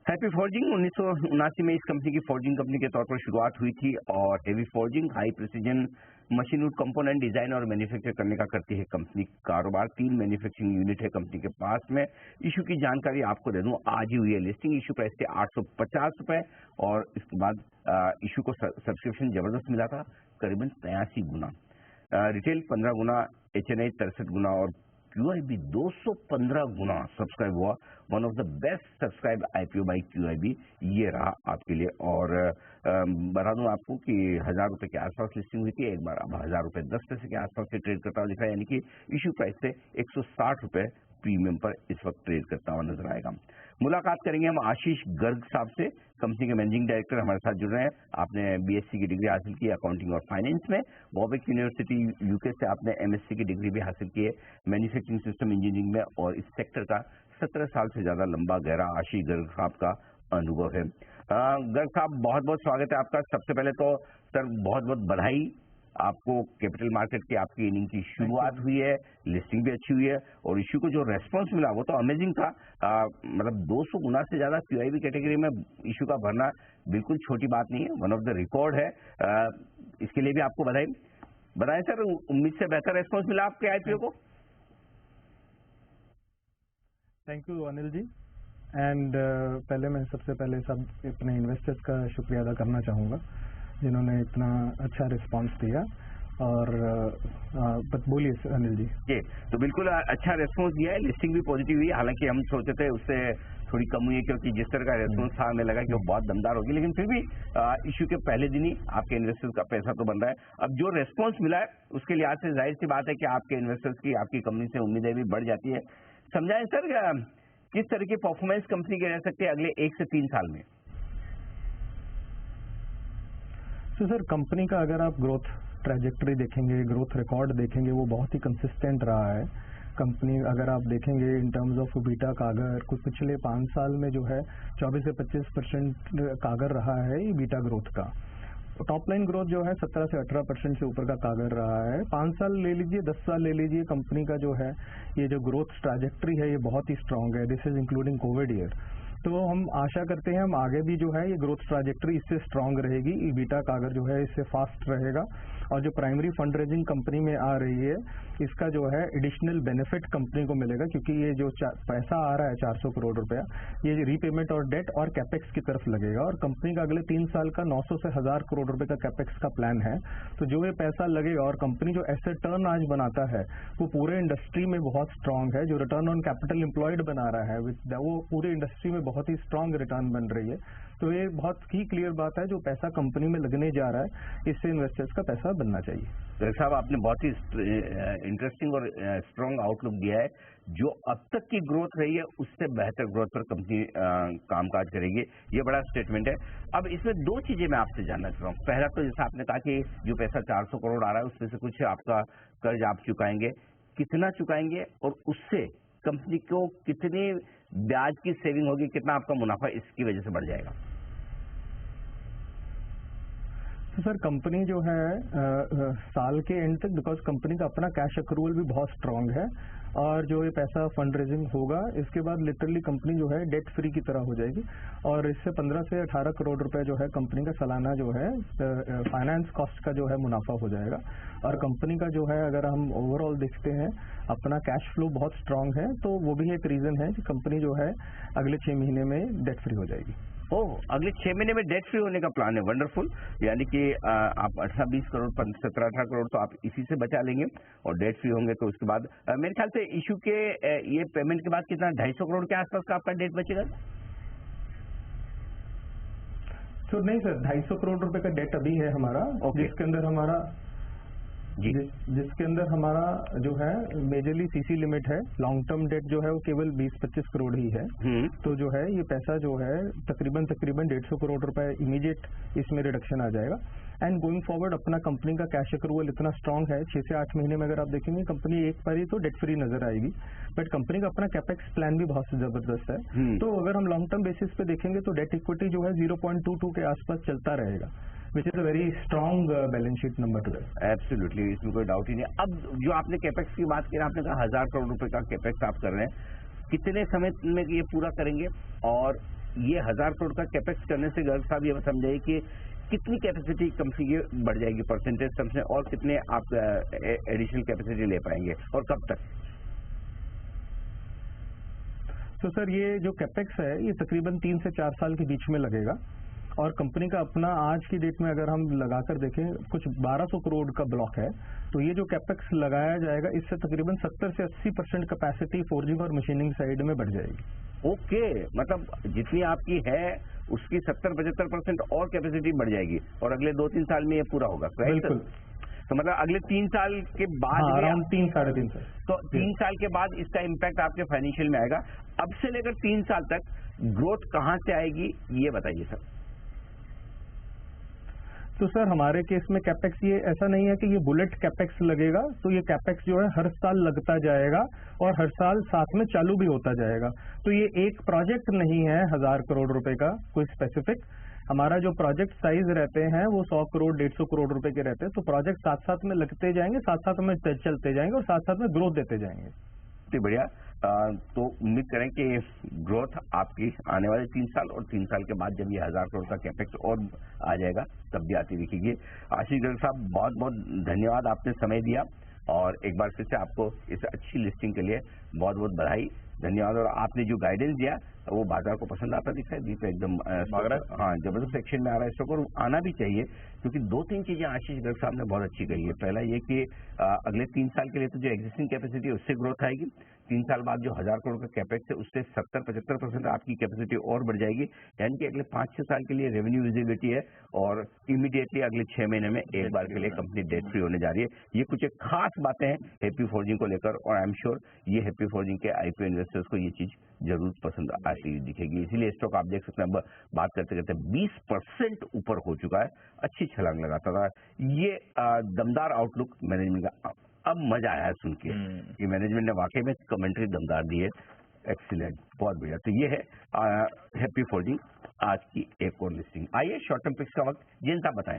Happy forging 1979 में इस company की फॉर्जिंग कंपनी के तौर पर शुरुआत हुई थी और heavy forging high precision machine would component design और मैन्युफैक्चर करने का करती है कंपनी कारोबार। 3 मैन्युफैक्चरिंग यूनिट है कंपनी के पास में। इशू की जानकारी आपको दे दूं, आज ही हुई है लिस्टिंग। इशू प्राइस थे ₹850 और इसके बाद इशू को सब्सक्रिप्शन जबरदस्त मिला था, करीबन 83 गुना, रिटेल 15 गुना, HNI 63 गुना और QIB 215 गुना सब्सक्राइब हुआ। One of the best subscribe IPO by QIB ये रहा आपके लिए। और बता दूं आपको कि ₹1000 के आसपास लिस्टिंग हुई थी, एक बार अब ₹1000 के आसपास से ट्रेड करता हुआ दिखा, यानी कि इशू प्राइस से ₹160 प्रीमियम पर इस वक्त ट्रेड करता हुआ नजर आएगा। मुलाकात करेंगे हम आशीष गर्ग साहब से, कंपनी के मैनेजिंग डायरेक्टर हमारे साथ जुड़ रहे हैं। आपने BSc की डिग्री हासिल की अकाउंटिंग और फाइनेंस में, वॉर्विक यूनिवर्सिटी UK से आपने MSc की डिग्री भी हासिल की है मैन्युफैक्चरिंग सिस्टम इंजीनियरिंग में, और इस सेक्टर का 17 साल से ज्यादा लंबा गहरा आशीष गर्ग साहब का अनुभव है। गर्ग साहब, बहुत बहुत स्वागत है आपका। सबसे पहले तो सर बहुत बहुत बधाई आपको, कैपिटल मार्केट की आपकी इनिंग की शुरुआत हुई है, लिस्टिंग भी अच्छी हुई है और इशू को जो रेस्पॉन्स मिला वो तो अमेजिंग था। मतलब 200 गुना से ज्यादा QIB कैटेगरी में इशू का भरना बिल्कुल छोटी बात नहीं है, वन ऑफ द रिकॉर्ड है। इसके लिए भी आपको बधाई। बताएं सर, उम्मीद से बेहतर रेस्पॉन्स मिला आपके IPO को? Thank you Anil ji. And पहले मैं सबसे पहले सब अपने इन्वेस्टर्स का शुक्रिया अदा करना चाहूँगा जिन्होंने इतना अच्छा रिस्पांस दिया। और बोलिए अनिल जी। तो बिल्कुल अच्छा रेस्पॉन्स दिया है, लिस्टिंग भी पॉजिटिव हुई, हालांकि हम सोचते थे उससे थोड़ी कम हुई है क्योंकि जिस तरह का रेस्पॉन्स था हमें लगा कि वो बहुत दमदार होगी, लेकिन फिर भी इशू के पहले दिन ही आपके इन्वेस्टर्स का पैसा तो बन रहा है। अब जो रेस्पॉन्स मिला है उसके लिहाज से जाहिर सी बात है कि आपके इन्वेस्टर्स की आपकी कंपनी से उम्मीदें भी बढ़ जाती है। समझाएं सर, किस तरह की परफॉर्मेंस कंपनी की रह सकती है अगले 1 से 3 साल में? तो सर कंपनी का अगर आप ग्रोथ ट्रैजेक्टरी देखेंगे, ग्रोथ रिकॉर्ड देखेंगे, वो बहुत ही कंसिस्टेंट रहा है। कंपनी अगर आप देखेंगे इन टर्म्स ऑफ बीटा कागर, कुछ पिछले 5 साल में जो है 24 से 25% कागर रहा है ये बीटा ग्रोथ का। टॉप लाइन ग्रोथ जो है 17 से 18% से ऊपर का कागर रहा है। 5 साल ले लीजिए, 10 साल ले लीजिए, कंपनी का जो है ये जो ग्रोथ ट्रैजेक्टरी है ये बहुत ही स्ट्रांग है। This is including Covid year. तो हम आशा करते हैं हम आगे भी जो है ये ग्रोथ ट्रैजेक्टरी इससे स्ट्रांग रहेगी, बीटा कागर जो है इससे फास्ट रहेगा। और जो प्राइमरी फंड रेजिंग कंपनी में आ रही है इसका जो है एडिशनल बेनिफिट कंपनी को मिलेगा, क्योंकि ये जो पैसा आ रहा है 400 करोड़ रुपया, ये रीपेमेंट और डेट और कैपेक्स की तरफ लगेगा। और कंपनी का अगले 3 साल का 900 से 1000 करोड़ रुपए का कैपेक्स का प्लान है। तो जो ये पैसा लगेगा और कंपनी जो एसेट टर्न आज बनाता है वो पूरे इंडस्ट्री में बहुत स्ट्रांग है। जो रिटर्न ऑन कैपिटल एम्प्लॉयड बना रहा है वो पूरी इंडस्ट्री में बहुत ही स्ट्रांग रिटर्न बन रही है। तो ये बहुत ही क्लियर बात है, जो पैसा कंपनी में लगने जा रहा है इससे इन्वेस्टर्स का पैसा बनना चाहिए। तो साहब आपने बहुत ही इंटरेस्टिंग और स्ट्रांग आउटलुक दिया है। जो अब तक की ग्रोथ रही है उससे बेहतर ग्रोथ पर कंपनी कामकाज करेगी, ये बड़ा स्टेटमेंट है। अब इसमें 2 चीजें मैं आपसे जानना चाह रहा हूँ। पहला तो जैसा आपने कहा कि जो पैसा 400 करोड़ आ रहा है उसमें से कुछ आपका कर्ज आप चुकाएंगे, कितना चुकाएंगे और उससे कंपनी को कितनी ब्याज की सेविंग होगी, कितना आपका मुनाफा इसकी वजह से बढ़ जाएगा? तो सर कंपनी जो है साल के एंड तक, बिकॉज कंपनी का अपना कैश अक्रूवल भी बहुत स्ट्रांग है और जो ये पैसा फंड रेजिंग होगा इसके बाद लिटरली कंपनी जो है डेट फ्री की तरह हो जाएगी। और इससे 15 से 18 करोड़ रुपए जो है कंपनी का सालाना जो है फाइनेंस कॉस्ट का जो है मुनाफा हो जाएगा। और कंपनी का जो है अगर हम ओवरऑल देखते हैं अपना कैश फ्लो बहुत स्ट्रांग है, तो वो भी एक रीजन है कि कंपनी जो है अगले 6 महीने में डेट फ्री हो जाएगी। अगले 6 महीने में डेट फ्री होने का प्लान है, वंडरफुल। यानी कि आप 18-20 करोड़ 17-18 करोड़ तो आप इसी से बचा लेंगे और डेट फ्री होंगे। तो उसके बाद मेरे ख्याल से इशू के ये पेमेंट के बाद कितना 250 करोड़ के आसपास का आपका डेट बचेगा? तो नहीं सर, 250 करोड़ रुपए का डेट अभी है हमारा, जिसके अंदर हमारा जो है मेजरली CC लिमिट है। लॉन्ग टर्म डेट जो है वो केवल 20-25 करोड़ ही है। तो जो है ये पैसा जो है तकरीबन 150 करोड़ रुपए इमीडिएट इसमें रिडक्शन आ जाएगा। एंड गोइंग फॉरवर्ड अपना कंपनी का कैश अक्रूवल इतना स्ट्रांग है, 6 से 8 महीने में अगर आप देखेंगे कंपनी एक बार ही तो डेट फ्री नजर आएगी। बट कंपनी का अपना कैपेक्स प्लान भी बहुत जबरदस्त है। तो अगर हम लॉन्ग टर्म बेसिस पे देखेंगे तो डेट इक्विटी जो है 0.22 के आसपास चलता रहेगा, which is a very strong balance sheet number two. Absolutely, इसमें कोई डाउट ही नहीं। अब जो आपने कैपेक्स की बात की, आपने कहा 1000 करोड़ रुपए का कैपेक्स आप कर रहे हैं, कितने समय में ये पूरा करेंगे और ये 1000 करोड़ का कैपेक्स करने से गर्ग साहब ये समझाइए कि कितनी कैपेसिटी कंपनी की बढ़ जाएगी परसेंटेज टर्म्स में, और कितने आप एडिशनल कैपेसिटी ले पाएंगे और कब तक? तो सर ये जो कैपेक्स है ये तकरीबन 3 से 4 साल के बीच में लगेगा, और कंपनी का अपना आज की डेट में अगर हम लगाकर देखें कुछ 1200 करोड़ का ब्लॉक है, तो ये जो कैपेक्स लगाया जाएगा इससे तकरीबन 70 से 80% कैपेसिटी फोर्जिंग और मशीनिंग साइड में बढ़ जाएगी। ओके, मतलब जितनी आपकी है उसकी 70-75% और कैपेसिटी बढ़ जाएगी, और अगले 2-3 साल में ये पूरा होगा, बिल्कुल। तो मतलब अगले 3 साल के बाद अराउंड 3-3.5 साल। तो 3 साल के बाद इसका इम्पैक्ट आपके फाइनेंशियल में आएगा। अब से लेकर 3 साल तक ग्रोथ कहां से आएगी ये बताइए सर। तो सर हमारे केस में कैपेक्स ये ऐसा नहीं है कि ये बुलेट कैपेक्स लगेगा, तो ये कैपेक्स जो है हर साल लगता जाएगा और हर साल साथ में चालू भी होता जाएगा। तो ये एक प्रोजेक्ट नहीं है 1000 करोड़ रुपए का कोई स्पेसिफिक, हमारा जो प्रोजेक्ट साइज रहते हैं वो 100 करोड़ 150 करोड़ रुपए के रहते हैं, तो प्रोजेक्ट साथ साथ में लगते जाएंगे, साथ साथ में चलते जाएंगे और साथ साथ में ग्रोथ देते जाएंगे। बहुत बढ़िया। तो उम्मीद करें कि ग्रोथ आपकी आने वाले 3 साल और 3 साल के बाद जब ये 1000 करोड़ का कैपेक्स और आ जाएगा तब भी आती दिखेगी। आशीष गर्ग साहब बहुत बहुत धन्यवाद, आपने समय दिया, और एक बार फिर से आपको इस अच्छी लिस्टिंग के लिए बहुत बहुत बधाई, धन्यवाद। और आपने जो गाइडेंस दिया वो बाजार को पसंद आता दिखा है, दी तो एकदम हाँ जबरदस्त सेक्शन में आ रहा है स्टॉक, और आना भी चाहिए, क्योंकि 2-3 चीजें आशीष गर्ग साहब ने बहुत अच्छी कही है। पहला ये कि अगले 3 साल के लिए तो जो एग्जिस्टिंग कैपेसिटी है उससे ग्रोथ आएगी, 3 साल बाद जो 1000 करोड़ का कैपेक्स है उससे 70-75% आपकी कैपेसिटी और बढ़ जाएगी, यानी कि अगले 5-6 साल के लिए रेवेन्यू विजिबिलिटी है, और इमीडिएटली अगले 6 महीने में एक बार के लिए कंपनी डेट फ्री होने जा रही है। ये कुछ एक खास बातें हैं हैप्पी फोर्जिंग को लेकर, और आई एम श्योर ये हैप्पी फोर्जिंग के आईपीओ इन्वेस्टर्स को ये चीज जरूर पसंद आती हुई दिखेगी। इसीलिए स्टॉक आप देख सकते हैं बात करते करते 20% ऊपर हो चुका है, अच्छी छलांग लगाता था। ये दमदार आउटलुक मैनेजमेंट का, अब मजा आया है सुन के कि मैनेजमेंट ने वाकई में कमेंट्री दमदार दी है, एक्सीलेंट, बहुत बढ़िया। तो ये है हैप्पी फोर्जिंग आज की एक और लिस्टिंग। आइए शॉर्ट टर्म पिक्स का वक्त, जिन साहब बताएं।